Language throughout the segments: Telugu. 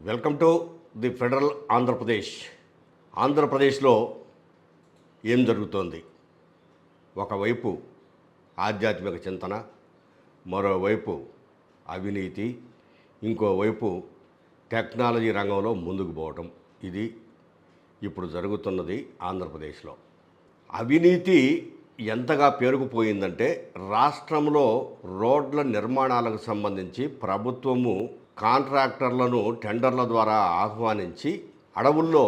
Welcome to the federal Andhra Pradesh. ఆంధ్రప్రదేశ్లో ఏం జరుగుతోంది? ఒకవైపు ఆధ్యాత్మిక చింతన, మరోవైపు అవినీతి, ఇంకోవైపు టెక్నాలజీ రంగంలో ముందుకు పోవటం. ఇది ఇప్పుడు జరుగుతున్నది ఆంధ్రప్రదేశ్లో. అవినీతి ఎంతగా పేరుకుపోయిందంటే రాష్ట్రంలో రోడ్ల నిర్మాణాలకు సంబంధించి ప్రభుత్వము కాంట్రాక్టర్లను టెండర్ల ద్వారా ఆహ్వానించి అడవుల్లో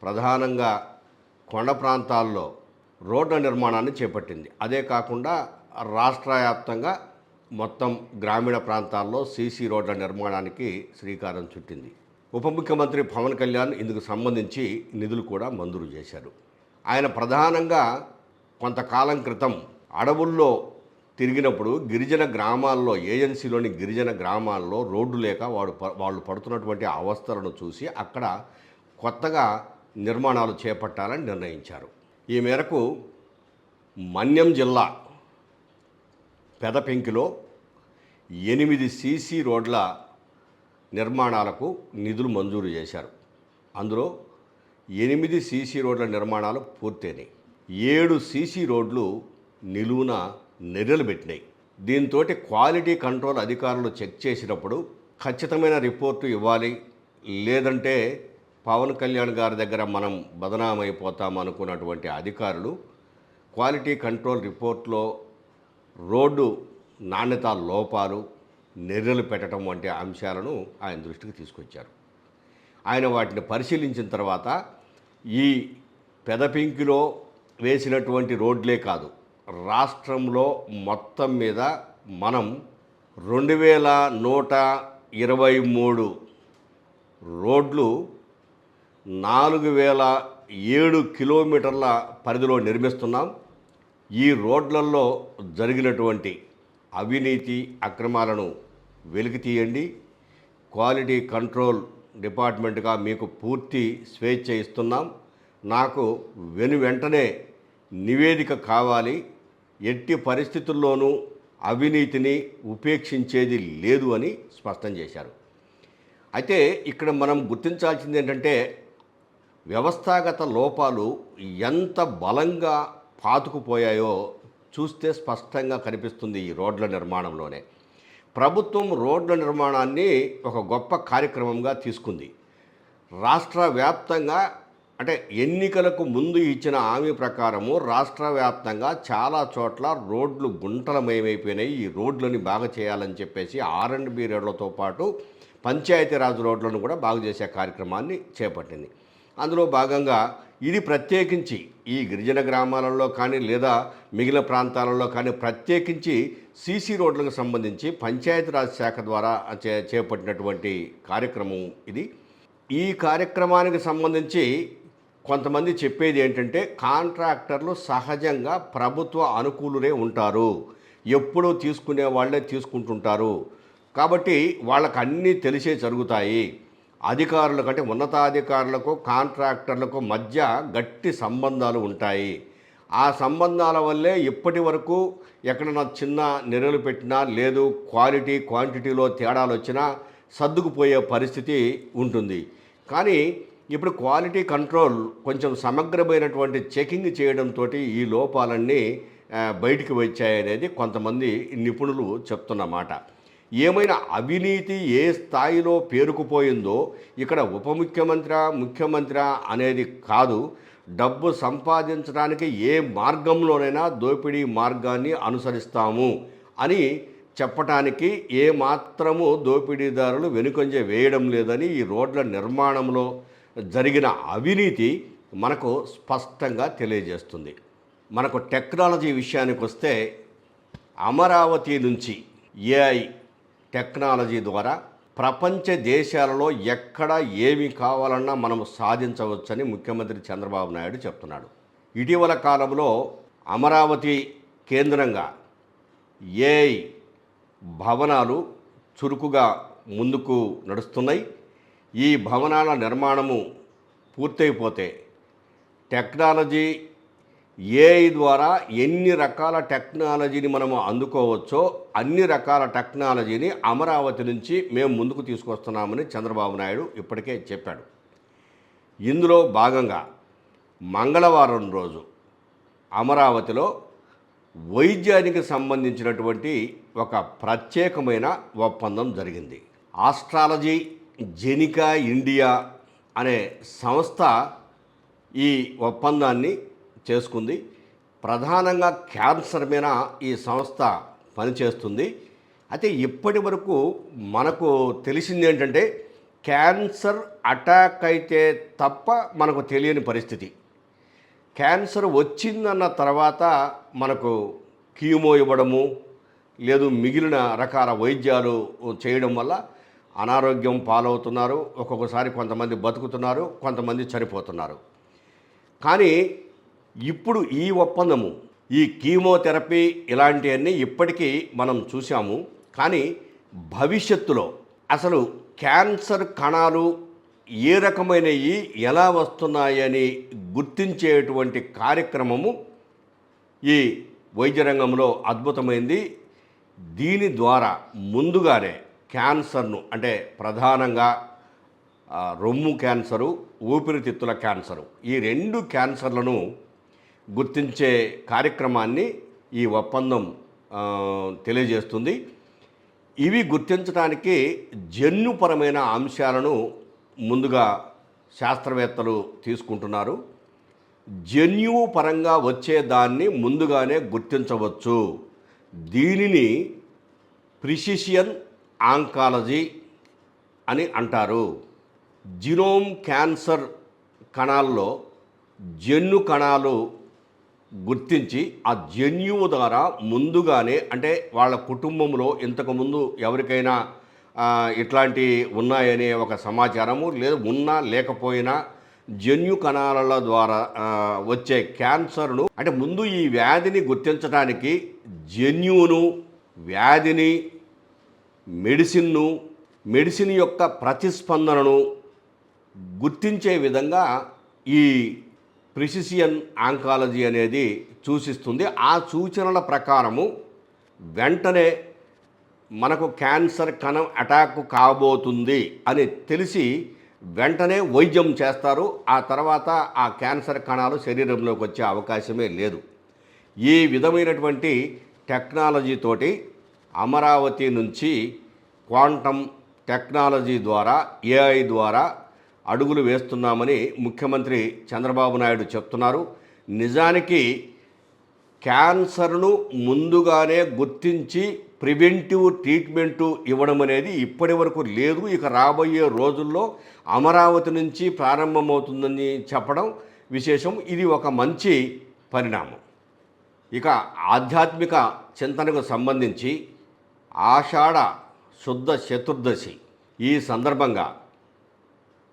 ప్రధానంగా కొండ ప్రాంతాల్లో రోడ్ల నిర్మాణాన్ని చేపట్టింది. అదే కాకుండా రాష్ట్ర వ్యాప్తంగా మొత్తం గ్రామీణ ప్రాంతాల్లో సీసీ రోడ్ల నిర్మాణానికి శ్రీకారం చుట్టింది. ఉప ముఖ్యమంత్రి పవన్ కళ్యాణ్ ఇందుకు సంబంధించి నిధులు కూడా మంజూరు చేశారు. ఆయన ప్రధానంగా కొంతకాలం క్రితం అడవుల్లో తిరిగినప్పుడు గిరిజన గ్రామాల్లో, ఏజెన్సీలోని గిరిజన గ్రామాల్లో రోడ్డు లేక వాళ్ళు పడుతున్నటువంటి అవస్థలను చూసి అక్కడ కొత్తగా నిర్మాణాలు చేపట్టాలని నిర్ణయించారు. ఈ మేరకు మన్యం జిల్లా పెదపెంకిలో 8 సీసీ రోడ్ల నిర్మాణాలకు నిధులు మంజూరు చేశారు. అందులో 8 సీసీ రోడ్ల నిర్మాణాలు పూర్తయినాయి. 7 సీసీ రోడ్లు నిలువున నెర్రలు పెట్టినాయి. దీంతో క్వాలిటీ కంట్రోల్ అధికారులు చెక్ చేసినప్పుడు ఖచ్చితమైన రిపోర్టు ఇవ్వాలి, లేదంటే పవన్ కళ్యాణ్ గారి దగ్గర మనం బదనామైపోతాం అనుకున్నటువంటి అధికారులు క్వాలిటీ కంట్రోల్ రిపోర్ట్లో రోడ్డు నాణ్యత లోపాలు, నెర్రలు పెట్టడం వంటి అంశాలను ఆయన దృష్టికి తీసుకొచ్చారు. ఆయన వాటిని పరిశీలించిన తర్వాత ఈ పెదపింకిలో వేసినటువంటి రోడ్లే కాదు, రాష్ట్రంలో మొత్తం మీద మనం 2123 రోడ్లు 4007 కిలోమీటర్ల పరిధిలో నిర్మిస్తున్నాం. ఈ రోడ్లలో జరిగినటువంటి అవినీతి అక్రమాలను వెలికి తీయండి. క్వాలిటీ కంట్రోల్ డిపార్ట్మెంట్గా మీకు పూర్తి స్వేచ్ఛ ఇస్తున్నాం. నాకు వెంటనే నివేదిక కావాలి. ఎట్టి పరిస్థితుల్లోనూ అవినీతిని ఉపేక్షించేది లేదు అని స్పష్టం చేశారు. అయితే ఇక్కడ మనం గుర్తించాల్సింది ఏంటంటే వ్యవస్థాగత లోపాలు ఎంత బలంగా పాతుకుపోయాయో చూస్తే స్పష్టంగా కనిపిస్తుంది. ఈ రోడ్ల నిర్మాణంలోనే ప్రభుత్వం రోడ్ల నిర్మాణాన్ని ఒక గొప్ప కార్యక్రమంగా తీసుకుంది. రాష్ట్ర వ్యాప్తంగా అంటే ఎన్నికలకు ముందు ఇచ్చిన హామీ ప్రకారము రాష్ట్ర వ్యాప్తంగా చాలా చోట్ల రోడ్లు గుంటలమయమైపోయినాయి. ఈ రోడ్లని బాగా చేయాలని చెప్పేసి R&B రోడ్లతో పాటు పంచాయతీరాజ్ రోడ్లను కూడా బాగు చేసే కార్యక్రమాన్ని చేపట్టింది. అందులో భాగంగా ఇది ప్రత్యేకించి ఈ గిరిజన గ్రామాలలో కానీ లేదా మిగిలిన ప్రాంతాలలో కానీ ప్రత్యేకించి సీసీ రోడ్లకు సంబంధించి పంచాయతీరాజ్ శాఖ ద్వారా చేపట్టినటువంటి కార్యక్రమం ఇది. ఈ కార్యక్రమానికి సంబంధించి కొంతమంది చెప్పేది ఏంటంటే కాంట్రాక్టర్లు సహజంగా ప్రభుత్వ అనుకూలులే ఉంటారు, ఎప్పుడూ తీసుకునే వాళ్ళే తీసుకుంటుంటారు, కాబట్టి వాళ్ళకు అన్నీ తెలిసే జరుగుతాయి. అధికారుల కంటే ఉన్నతాధికారులకు కాంట్రాక్టర్లకు మధ్య గట్టి సంబంధాలు ఉంటాయి. ఆ సంబంధాల వల్లే ఇప్పటి వరకు ఎక్కడన్నా చిన్న నెర్రలు పెట్టినా లేదు క్వాంటిటీలో తేడాలు వచ్చినా సర్దుకుపోయే పరిస్థితి ఉంటుంది. కానీ ఇప్పుడు క్వాలిటీ కంట్రోల్ కొంచెం సమగ్రమైనటువంటి చెకింగ్ చేయడంతో ఈ లోపాలన్నీ బయటికి వచ్చాయనేది కొంతమంది నిపుణులు చెప్తున్నమాట. ఏమైనా అవినీతి ఏ స్థాయిలో పేరుకుపోయిందో ఇక్కడ ముఖ్యమంత్రి అనేది కాదు, డబ్బు సంపాదించడానికి ఏ మార్గంలోనైనా దోపిడీ మార్గాన్ని అనుసరిస్తాము అని చెప్పటానికి ఏమాత్రము దోపిడీదారులు వెనుకంజ వేయడం లేదని ఈ రోడ్ల నిర్మాణంలో జరిగిన అవినీతి మనకు స్పష్టంగా తెలియజేస్తుంది. మనకు టెక్నాలజీ విషయానికి వస్తే అమరావతి నుంచి AI టెక్నాలజీ ద్వారా ప్రపంచ దేశాలలో ఎక్కడ ఏమి కావాలన్నా మనం సాధించవచ్చని ముఖ్యమంత్రి చంద్రబాబు నాయుడు చెప్తున్నాడు. ఇటీవల కాలంలో అమరావతి కేంద్రంగా AI భవనాలు చురుకుగా ముందుకు నడుస్తున్నాయి. ఈ భవనాల నిర్మాణము పూర్తయిపోతే టెక్నాలజీ ఏఐ ద్వారా ఎన్ని రకాల టెక్నాలజీని మనము అందుకోవచ్చో అన్ని రకాల టెక్నాలజీని అమరావతి నుంచి మేము ముందుకు తీసుకొస్తున్నామని చంద్రబాబు నాయుడు ఇప్పటికే చెప్పాడు. ఇందులో భాగంగా మంగళవారం రోజు అమరావతిలో వైద్యానికి సంబంధించినటువంటి ఒక ప్రత్యేకమైన ఒప్పందం జరిగింది. ఆస్ట్రాలజీ జెనికా ఇండియా అనే సంస్థ ఈ ఒప్పందాన్ని చేసుకుంది. ప్రధానంగా క్యాన్సర్ మీద ఈ సంస్థ పనిచేస్తుంది. అయితే ఇప్పటి వరకు మనకు తెలిసింది ఏంటంటే క్యాన్సర్ అటాక్ అయితే తప్ప మనకు తెలియని పరిస్థితి. క్యాన్సర్ వచ్చిందన్న తర్వాత మనకు కీమో ఇవ్వడము లేదు మిగిలిన రకాల వైద్యాలు చేయడం వల్ల అనారోగ్యం పాలవుతున్నారు. ఒక్కొక్కసారి కొంతమంది బతుకుతున్నారు, కొంతమంది చనిపోతున్నారు. కానీ ఇప్పుడు ఈ ఒప్పందము, ఈ కీమోథెరపీ ఇలాంటివన్నీ ఇప్పటికీ మనం చూసాము. కానీ భవిష్యత్తులో అసలు క్యాన్సర్ కణాలు ఏ రకమైనవి ఎలా వస్తున్నాయని గుర్తించేటువంటి కార్యక్రమము ఈ వైద్య రంగంలో అద్భుతమైంది. దీని ద్వారా ముందుగానే క్యాన్సర్ను అంటే ప్రధానంగా రొమ్ము క్యాన్సరు, ఊపిరితిత్తుల క్యాన్సరు, ఈ 2 క్యాన్సర్లను గుర్తించే కార్యక్రమాన్ని ఈ ఒప్పందం తెలియజేస్తుంది. ఇవి గుర్తించడానికి జన్యుపరమైన అంశాలను ముందుగా శాస్త్రవేత్తలు తీసుకుంటున్నారు. జన్యువు పరంగా వచ్చేదాన్ని ముందుగానే గుర్తించవచ్చు. దీనిని ప్రిసిషన్ ఆంకాలజీ అని అంటారు. జినోమ్ క్యాన్సర్ కణాల్లో జన్యు కణాలు గుర్తించి ఆ జన్యువు ద్వారా ముందుగానే అంటే వాళ్ళ కుటుంబంలో ఇంతకుముందు ఎవరికైనా ఇట్లాంటి ఉన్నాయనే ఒక సమాచారము లేదు, ఉన్నా లేకపోయినా జన్యు కణాల ద్వారా వచ్చే క్యాన్సర్ను అంటే ముందు ఈ వ్యాధిని గుర్తించడానికి జన్యువును, వ్యాధిని, మెడిసిన్ యొక్క ప్రతిస్పందనను గుర్తించే విధంగా ఈ ప్రిసిషన్ ఆంకాలజీ అనేది సూచిస్తుంది. ఆ సూచనల ప్రకారము వెంటనే మనకు క్యాన్సర్ కణం అటాక్ కాబోతుంది అని తెలిసి వెంటనే వైద్యం చేస్తారు. ఆ తర్వాత ఆ క్యాన్సర్ కణాలు శరీరంలోకి వచ్చే అవకాశమే లేదు. ఈ విధమైనటువంటి టెక్నాలజీతోటి అమరావతి నుంచి క్వాంటమ్ టెక్నాలజీ ద్వారా, ఏఐ ద్వారా అడుగులు వేస్తున్నామని ముఖ్యమంత్రి చంద్రబాబు నాయుడు చెప్తున్నారు. నిజానికి క్యాన్సర్ను ముందుగానే గుర్తించి ప్రివెంటివ్ ట్రీట్మెంటు ఇవ్వడం అనేది ఇప్పటి వరకు లేదు. ఇక రాబోయే రోజుల్లో అమరావతి నుంచి ప్రారంభమవుతుందని చెప్పడం విశేషం. ఇది ఒక మంచి పరిణామం. ఇక ఆధ్యాత్మిక చింతనకు సంబంధించి ఆషాఢ శుద్ధ చతుర్దశి ఈ సందర్భంగా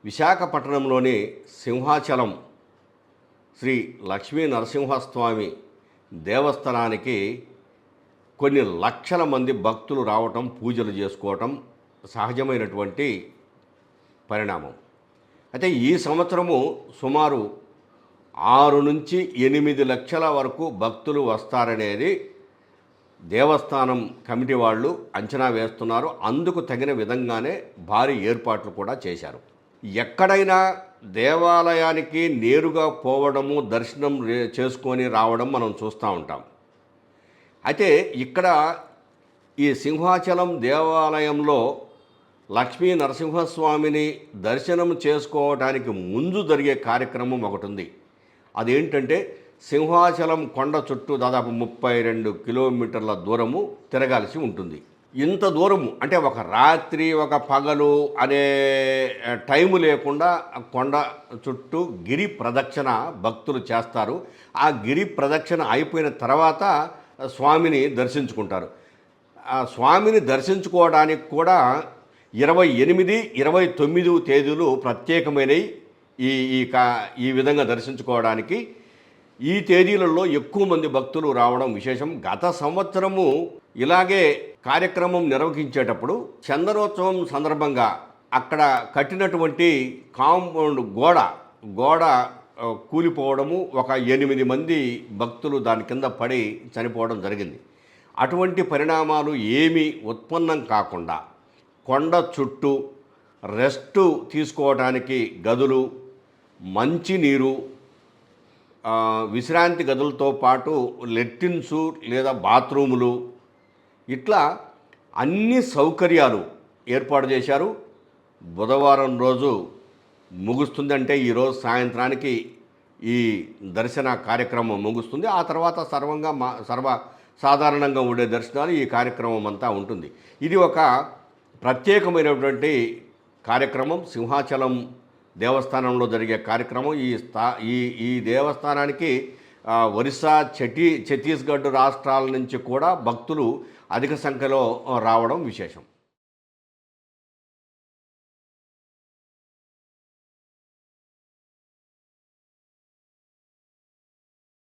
విశాఖపట్నంలోని సింహాచలం శ్రీ లక్ష్మీ నరసింహస్వామి దేవస్థానానికి కొన్ని లక్షల మంది భక్తులు రావటం, పూజలు చేసుకోవటం సహజమైనటువంటి పరిణామం. అయితే ఈ సంవత్సరము సుమారు 6 నుంచి 8 లక్షల వరకు భక్తులు వస్తారనేది దేవస్థానం కమిటీ వాళ్ళు అంచనా వేస్తున్నారు. అందుకు తగిన విధంగానే భారీ ఏర్పాట్లు కూడా చేశారు. ఎక్కడైనా దేవాలయానికి నేరుగా పోవడము, దర్శనం చేసుకొని రావడం మనం చూస్తూ ఉంటాం. అయితే ఇక్కడ ఈ సింహాచలం దేవాలయంలో లక్ష్మీ నరసింహస్వామిని దర్శనం చేసుకోవడానికి ముందు జరిగే కార్యక్రమం ఒకటి ఉంది. అదేంటంటే సింహాచలం కొండ చుట్టూ దాదాపు 32 కిలోమీటర్ల దూరము తిరగాల్సి ఉంటుంది. ఇంత దూరము అంటే ఒక రాత్రి ఒక పగలు అనే టైము లేకుండా కొండ చుట్టూ గిరి ప్రదక్షిణ భక్తులు చేస్తారు. ఆ గిరి ప్రదక్షిణ అయిపోయిన తర్వాత స్వామిని దర్శించుకుంటారు. ఆ స్వామిని దర్శించుకోవడానికి కూడా 28, 29 తేదీలు ప్రత్యేకమైనవి ఈ విధంగా దర్శించుకోవడానికి. ఈ తేదీలలో ఎక్కువ మంది భక్తులు రావడం విశేషం. గత సంవత్సరము ఇలాగే కార్యక్రమం నిర్వహించేటప్పుడు చందనోత్సవం సందర్భంగా అక్కడ కట్టినటువంటి కాంపౌండ్ గోడ కూలిపోవడము, ఒక 8 మంది భక్తులు దాని కింద పడి చనిపోవడం జరిగింది. అటువంటి పరిణామాలు ఏమీ ఉత్పన్నం కాకుండా కొండ చుట్టూ రెస్టు తీసుకోవడానికి గదులు, మంచినీరు, విశ్రాంతి గదులతో పాటు లెట్రిన్సు లేదా బాత్రూములు, ఇట్లా అన్ని సౌకర్యాలు ఏర్పాటు చేశారు. బుధవారం రోజు ముగుస్తుందంటే ఈరోజు సాయంత్రానికి ఈ దర్శన కార్యక్రమం ముగుస్తుంది. ఆ తర్వాత సర్వసాధారణంగా ఉండే దర్శనాలు ఈ కార్యక్రమం అంతా ఉంటుంది. ఇది ఒక ప్రత్యేకమైనటువంటి కార్యక్రమం. సింహాచలం దేవస్థానంలో జరిగే కార్యక్రమం. ఈ దేవస్థానానికి ఒరిస్సా, ఛత్తీస్గఢ్ రాష్ట్రాల నుంచి కూడా భక్తులు అధిక సంఖ్యలో రావడం విశేషం.